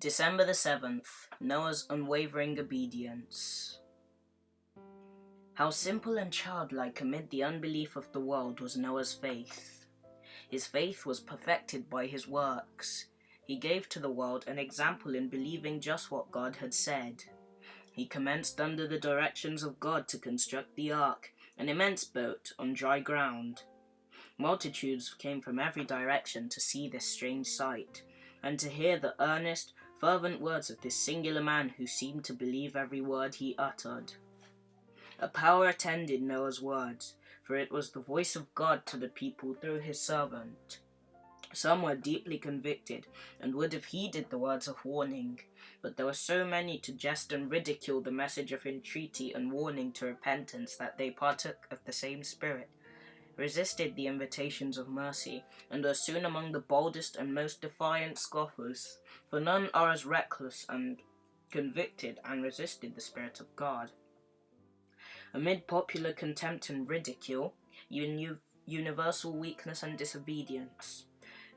December the 7th, Noah's unwavering obedience. How simple and childlike amid the unbelief of the world was Noah's faith. His faith was perfected by his works. He gave to the world an example in believing just what God had said. He commenced under the directions of God to construct the ark, an immense boat on dry ground. Multitudes came from every direction to see this strange sight, and to hear the earnest, fervent words of this singular man who seemed to believe every word he uttered. A power attended Noah's words, for it was the voice of God to the people through his servant. Some were deeply convicted, and would have heeded the words of warning, but there were so many to jest and ridicule the message of entreaty and warning to repentance that they partook of the same spirit, resisted the invitations of mercy, and were soon among the boldest and most defiant scoffers, for none are as reckless and convicted and resisted the Spirit of God. Amid popular contempt and ridicule, universal weakness and disobedience,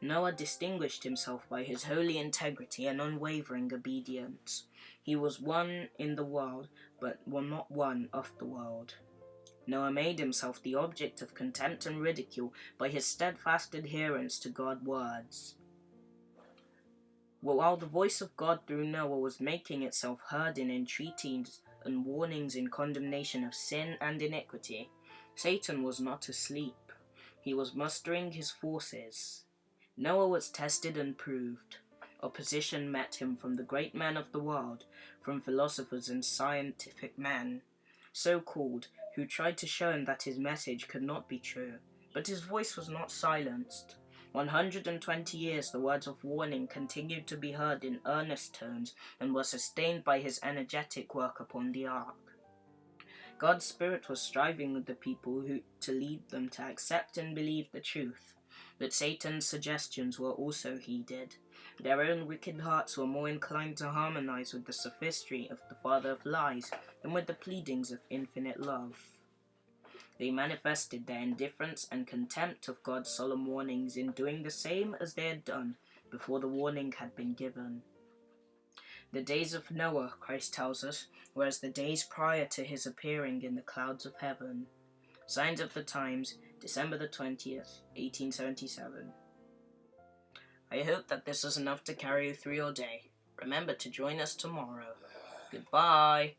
Noah distinguished himself by his holy integrity and unwavering obedience. He was one in the world, but not one of the world. Noah made himself the object of contempt and ridicule by his steadfast adherence to God's words. While the voice of God through Noah was making itself heard in entreaties and warnings in condemnation of sin and iniquity, Satan was not asleep. He was mustering his forces. Noah was tested and proved. Opposition met him from the great men of the world, from philosophers and scientific men, so-called, who tried to show him that his message could not be true. But his voice was not silenced. 120 years the words of warning continued to be heard in earnest tones and were sustained by his energetic work upon the ark. God's Spirit was striving with the people to lead them to accept and believe the truth, but Satan's suggestions were also heeded. Their own wicked hearts were more inclined to harmonize with the sophistry of the father of lies than with the pleadings of infinite love. They manifested their indifference and contempt of God's solemn warnings in doing the same as they had done before the warning had been given. The days of Noah, Christ tells us, were as the days prior to his appearing in the clouds of heaven. Signs of the Times, December the 20th, 1877. I hope that this was enough to carry you through your day. Remember to join us tomorrow. Goodbye.